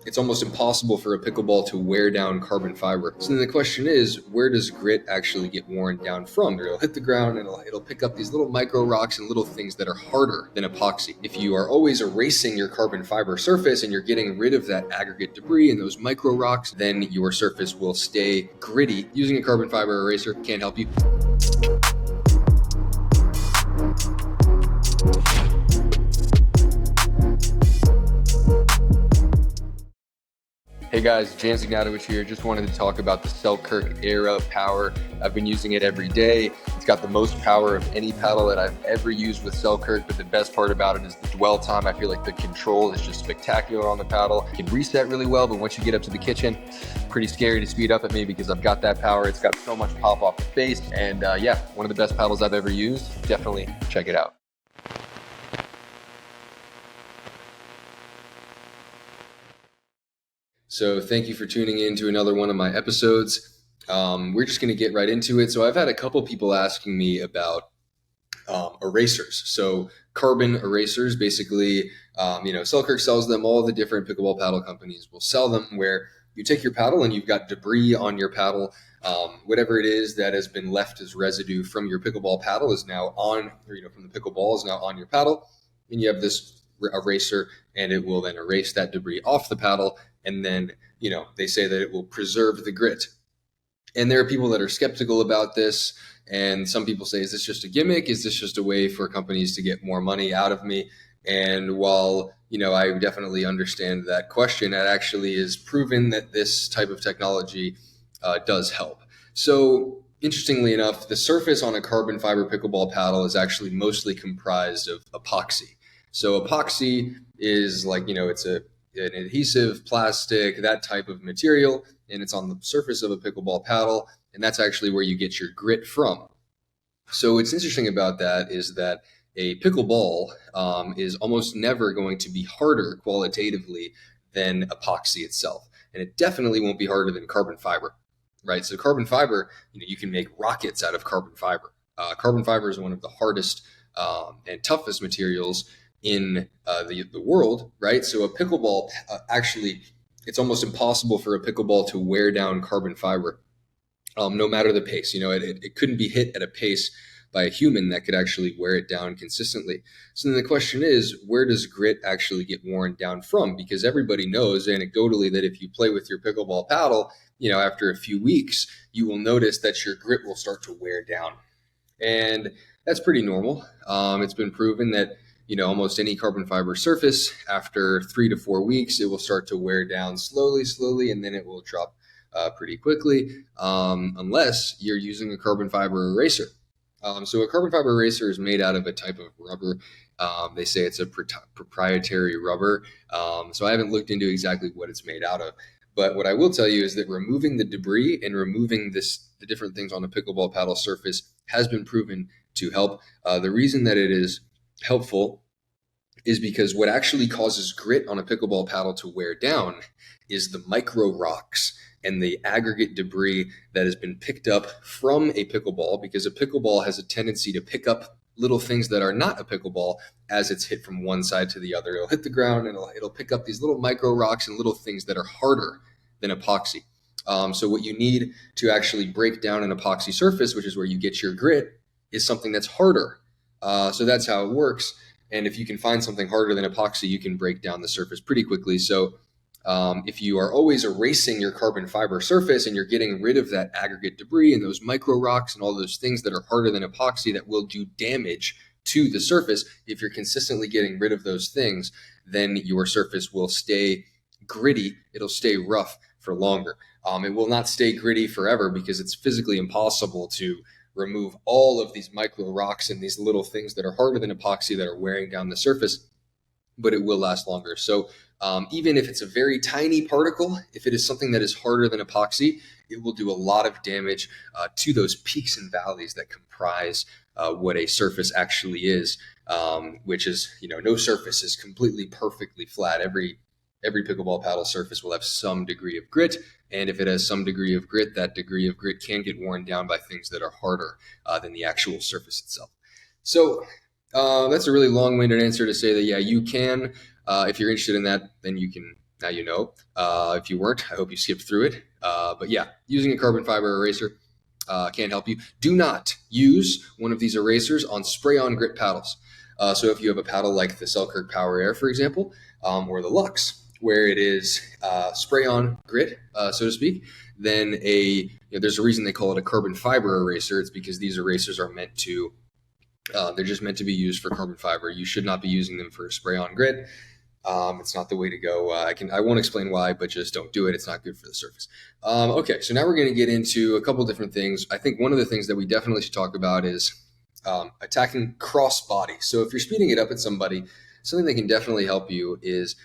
it's almost impossible for a pickleball to wear down carbon fiber. So then the question is, where does grit actually get worn down from? It'll hit the ground and it'll pick up these little micro rocks and little things that are harder than epoxy. If you are always erasing your carbon fiber surface and you're getting rid of that aggregate debris and those micro rocks, then your surface will stay gritty. Using a carbon fiber eraser can't help you. Hey guys, James Ignatowich here. Just wanted to talk about the Selkirk Era Power. I've been using it every day. It's got the most power of any paddle that I've ever used with Selkirk, but the best part about it is the dwell time. I feel like the control is just spectacular on the paddle. It can reset really well, but once you get up to the kitchen, pretty scary to speed up at me because I've got that power. It's got so much pop off the face, and yeah, one of the best paddles I've ever used. Definitely check it out. So thank you for tuning in to another one of my episodes. We're just going to get right into it. So I've had a couple people asking me about erasers. So carbon erasers, basically, Selkirk sells them. All the different pickleball paddle companies will sell them, where you take your paddle and you've got debris on your paddle. Whatever it is that has been left as residue from your pickleball paddle is now on, from the pickleball is now on your paddle. And you have this eraser, and it will then erase that debris off the paddle. And then, they say that it will preserve the grit. And there are people that are skeptical about this. And some people say, is this just a gimmick? Is this just a way for companies to get more money out of me? And while, I definitely understand that question, it actually is proven that this type of technology does help. So interestingly enough, the surface on a carbon fiber pickleball paddle is actually mostly comprised of epoxy. So epoxy is like, it's an adhesive, plastic, that type of material, and it's on the surface of a pickleball paddle, and that's actually where you get your grit from. So what's interesting about that is that a pickleball is almost never going to be harder qualitatively than epoxy itself, and it definitely won't be harder than carbon fiber, right? So carbon fiber, you can make rockets out of carbon fiber. Carbon fiber is one of the hardest and toughest materials in the world, right? So a pickleball, actually, it's almost impossible for a pickleball to wear down carbon fiber, no matter the pace. It couldn't be hit at a pace by a human that could actually wear it down consistently. So then the question is, where does grit actually get worn down from? Because everybody knows anecdotally that if you play with your pickleball paddle, after a few weeks, you will notice that your grit will start to wear down. And that's pretty normal. It's been proven that almost any carbon fiber surface, after 3 to 4 weeks, it will start to wear down slowly, and then it will drop pretty quickly, unless you're using a carbon fiber eraser. So a carbon fiber eraser is made out of a type of rubber. They say it's a proprietary rubber. So I haven't looked into exactly what it's made out of. But what I will tell you is that removing the debris and removing the different things on a pickleball paddle surface has been proven to help. The reason that it is helpful is because what actually causes grit on a pickleball paddle to wear down is the micro rocks and the aggregate debris that has been picked up from a pickleball, because a pickleball has a tendency to pick up little things that are not a pickleball as it's hit from one side to the other. It'll hit the ground and it'll pick up these little micro rocks and little things that are harder than epoxy. So what you need to actually break down an epoxy surface, which is where you get your grit, is something that's harder. So that's how it works. And if you can find something harder than epoxy, you can break down the surface pretty quickly. So if you are always erasing your carbon fiber surface and you're getting rid of that aggregate debris and those micro rocks and all those things that are harder than epoxy that will do damage to the surface, if you're consistently getting rid of those things, then your surface will stay gritty. It'll stay rough for longer. It will not stay gritty forever because it's physically impossible to remove all of these micro rocks and these little things that are harder than epoxy that are wearing down the surface, but it will last longer. So even if it's a very tiny particle, if it is something that is harder than epoxy, it will do a lot of damage to those peaks and valleys that comprise what a surface actually is, which is, no surface is completely perfectly flat. Every pickleball paddle surface will have some degree of grit. And if it has some degree of grit, that degree of grit can get worn down by things that are harder than the actual surface itself. So that's a really long-winded answer to say that, yeah, you can. If you're interested in that, then you can Now you know. If you weren't, I hope you skipped through it. But yeah, using a carbon fiber eraser can't help you. Do not use one of these erasers on spray-on grit paddles. So if you have a paddle like the Selkirk Power Air, for example, or the Lux, where it is spray-on grit, so to speak, then there's a reason they call it a carbon fiber eraser. It's because these erasers are meant to, they're just meant to be used for carbon fiber. You should not be using them for spray-on grit. It's not the way to go. I won't explain why, but just don't do it. It's not good for the surface. Okay, so now we're going to get into a couple different things. I think one of the things that we definitely should talk about is attacking crossbody. So if you're speeding it up at somebody, something that can definitely help you is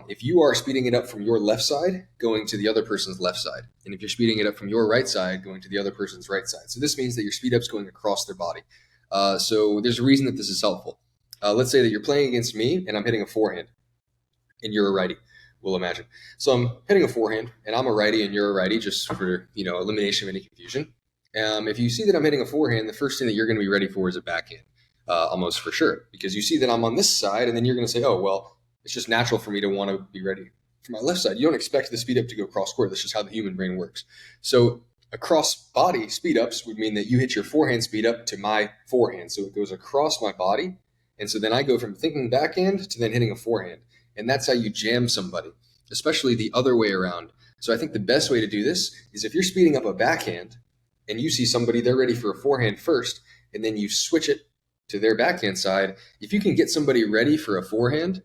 if you are speeding it up from your left side, going to the other person's left side. And if you're speeding it up from your right side, going to the other person's right side. So this means that your speed up's going across their body. So there's a reason that this is helpful. Let's say that you're playing against me and I'm hitting a forehand. And you're a righty, we'll imagine. So I'm hitting a forehand, and I'm a righty, and you're a righty, just for elimination of any confusion. If you see that I'm hitting a forehand, the first thing that you're going to be ready for is a backhand, almost for sure, because you see that I'm on this side, and then you're going to say, "Oh, well, it's just natural for me to want to be ready for my left side." You don't expect the speed up to go cross court. That's just how the human brain works. So a cross body speed ups would mean that you hit your forehand speed up to my forehand, so it goes across my body, and so then I go from thinking backhand to then hitting a forehand. And that's how you jam somebody, especially the other way around. So I think the best way to do this is if you're speeding up a backhand and you see somebody, they're ready for a forehand first, and then you switch it to their backhand side. If you can get somebody ready for a forehand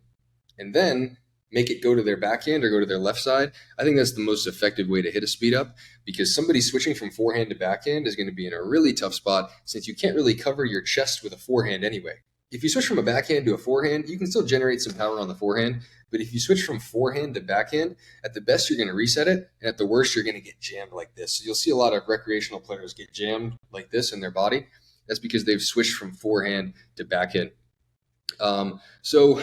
and then make it go to their backhand or go to their left side, I think that's the most effective way to hit a speed up, because somebody switching from forehand to backhand is going to be in a really tough spot since you can't really cover your chest with a forehand anyway. If you switch from a backhand to a forehand, you can still generate some power on the forehand. But if you switch from forehand to backhand, at the best, you're going to reset it. And at the worst, you're going to get jammed like this. So you'll see a lot of recreational players get jammed like this in their body. That's because they've switched from forehand to backhand. So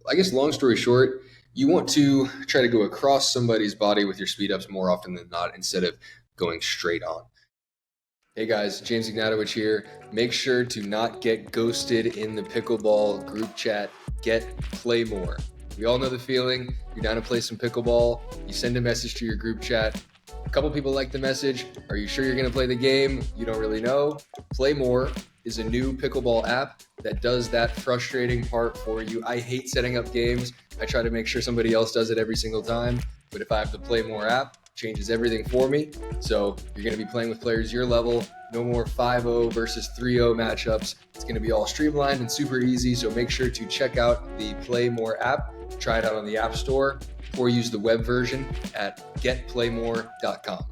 I guess long story short, you want to try to go across somebody's body with your speed ups more often than not instead of going straight on. Hey guys, James Ignatowich here. Make sure to not get ghosted in the pickleball group chat. Play more. We all know the feeling. You're down to play some pickleball. You send a message to your group chat. A couple people like the message. Are you sure you're going to play the game? You don't really know. Play More is a new pickleball app that does that frustrating part for you. I hate setting up games. I try to make sure somebody else does it every single time. But if I have the Play More app, changes everything for me. So you're going to be playing with players your level. No more 5-0 versus 3-0 matchups. It's going to be all streamlined and super easy. So make sure to check out the Play More app. Try it out on the App Store or use the web version at getplaymore.com.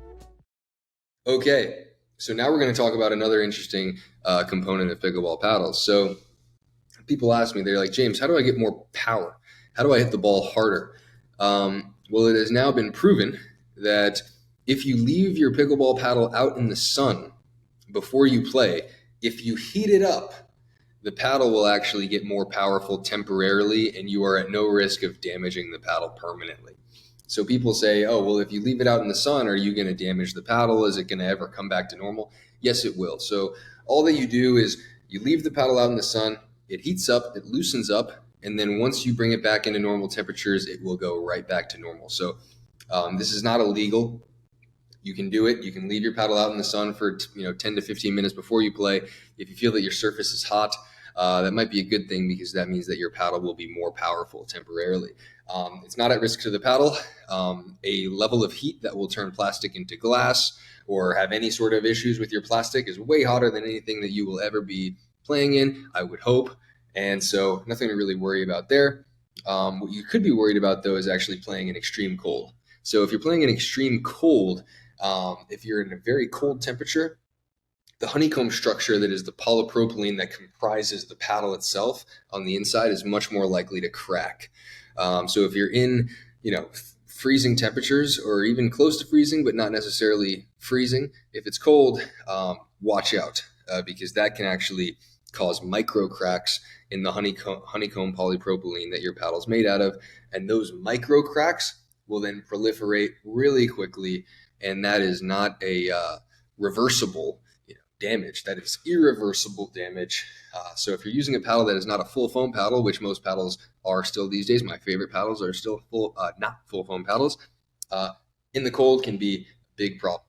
Okay, so now we're going to talk about another interesting component of pickleball paddles. So people ask me, they're like, James, how do I get more power? How do I hit the ball harder? Well, it has now been proven that if you leave your pickleball paddle out in the sun before you play, if you heat it up, the paddle will actually get more powerful temporarily, and you are at no risk of damaging the paddle permanently. So people say, oh, well, if you leave it out in the sun, are you going to damage the paddle? Is it going to ever come back to normal? Yes, it will. So all that you do is you leave the paddle out in the sun, it heats up, it loosens up, and then once you bring it back into normal temperatures, it will go right back to normal. So this is not illegal. You can do it. You can leave your paddle out in the sun for 10 to 15 minutes before you play. If you feel that your surface is hot, that might be a good thing, because that means that your paddle will be more powerful temporarily. It's not at risk to the paddle. A level of heat that will turn plastic into glass or have any sort of issues with your plastic is way hotter than anything that you will ever be playing in, I would hope. And so nothing to really worry about there. What you could be worried about, though, is actually playing in extreme cold. So if you're playing in extreme cold, if you're in a very cold temperature, the honeycomb structure that is the polypropylene that comprises the paddle itself on the inside is much more likely to crack. So if you're in, freezing temperatures or even close to freezing, but not necessarily freezing, if it's cold, watch out, because that can actually cause micro cracks in the honeycomb polypropylene that your paddle's made out of. And those micro cracks will then proliferate really quickly. And that is not a reversible damage. That is irreversible damage. So if you're using a paddle that is not a full foam paddle, which most paddles are still these days, my favorite paddles are still not full foam paddles, in the cold can be a big problem.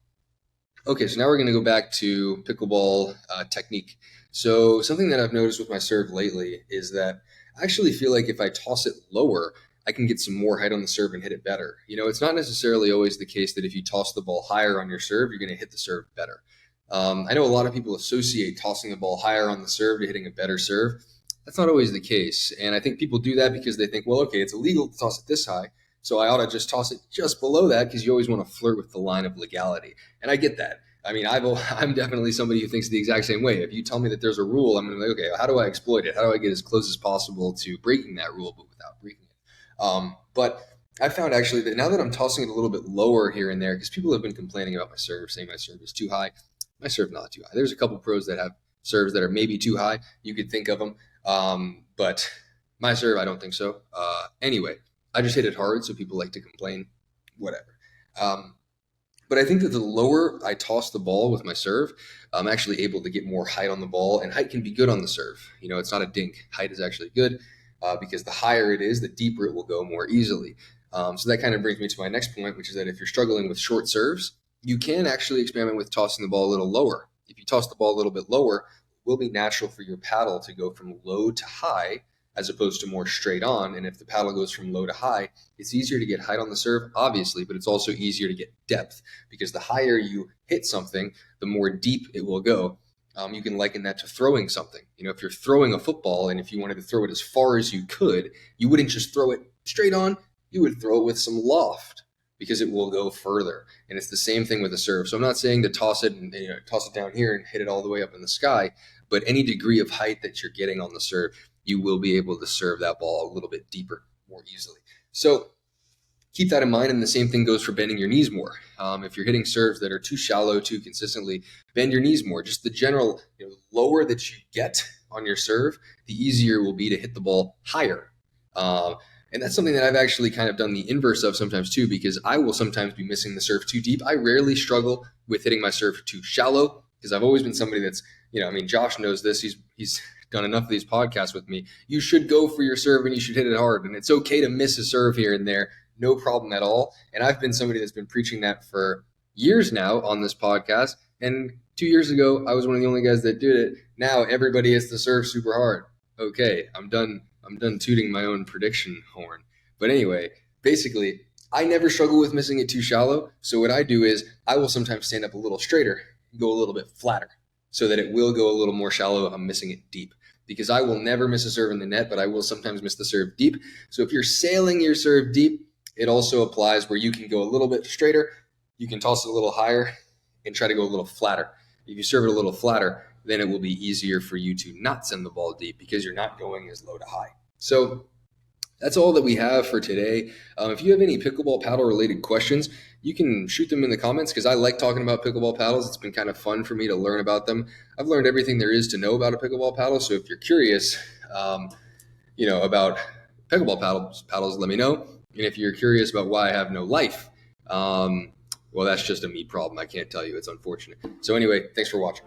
Okay, so now we're going to go back to pickleball technique. So something that I've noticed with my serve lately is that I actually feel like if I toss it lower, I can get some more height on the serve and hit it better. It's not necessarily always the case that if you toss the ball higher on your serve, you're going to hit the serve better. I know a lot of people associate tossing the ball higher on the serve to hitting a better serve. That's not always the case. And I think people do that because they think, well, okay, it's illegal to toss it this high, so I ought to just toss it just below that, because you always want to flirt with the line of legality. And I get that. I mean, I'm definitely somebody who thinks the exact same way. If you tell me that there's a rule, I'm going to be like, okay, how do I exploit it? How do I get as close as possible to breaking that rule, but without breaking it? But I found actually that now that I'm tossing it a little bit lower here and there, because people have been complaining about my serve, saying my serve is too high. My serve not too high. There's a couple pros that have serves that are maybe too high. You could think of them. But my serve, I don't think so. Anyway, I just hit it hard, so people like to complain, whatever. But I think that the lower I toss the ball with my serve, I'm actually able to get more height on the ball, and height can be good on the serve. It's not a dink. Height is actually good because the higher it is, the deeper it will go more easily. So that kind of brings me to my next point, which is that if you're struggling with short serves, you can actually experiment with tossing the ball a little lower. If you toss the ball a little bit lower, it will be natural for your paddle to go from low to high as opposed to more straight on. And if the paddle goes from low to high, it's easier to get height on the serve, obviously, but it's also easier to get depth, because the higher you hit something, the more deep it will go. You can liken that to throwing something. If you're throwing a football and if you wanted to throw it as far as you could, you wouldn't just throw it straight on, you would throw it with some loft, because it will go further. And it's the same thing with a serve. So I'm not saying to toss it and toss it down here and hit it all the way up in the sky, but any degree of height that you're getting on the serve, you will be able to serve that ball a little bit deeper, more easily. So keep that in mind, and the same thing goes for bending your knees more. If you're hitting serves that are too shallow too consistently, bend your knees more. Just the general, lower that you get on your serve, the easier it will be to hit the ball higher. And that's something that I've actually kind of done the inverse of sometimes too, because I will sometimes be missing the serve too deep. I rarely struggle with hitting my serve too shallow, because I've always been somebody that's, Josh knows this. He's done enough of these podcasts with me. You should go for your serve and you should hit it hard. And it's okay to miss a serve here and there. No problem at all. And I've been somebody that's been preaching that for years now on this podcast. And 2 years ago, I was one of the only guys that did it. Now everybody hits the serve super hard. Okay, I'm done tooting my own prediction horn. But anyway, basically, I never struggle with missing it too shallow. So what I do is I will sometimes stand up a little straighter and go a little bit flatter, so that it will go a little more shallow if I'm missing it deep. Because I will never miss a serve in the net, but I will sometimes miss the serve deep. So if you're sailing your serve deep, it also applies where you can go a little bit straighter, you can toss it a little higher, and try to go a little flatter. If you serve it a little flatter, then it will be easier for you to not send the ball deep, because you're not going as low to high. So that's all that we have for today. If you have any pickleball paddle related questions, you can shoot them in the comments, because I like talking about pickleball paddles. It's been kind of fun for me to learn about them. I've learned everything there is to know about a pickleball paddle. So if you're curious, about pickleball paddles, let me know. And if you're curious about why I have no life, well, that's just a me problem. I can't tell you. It's unfortunate. So anyway, thanks for watching.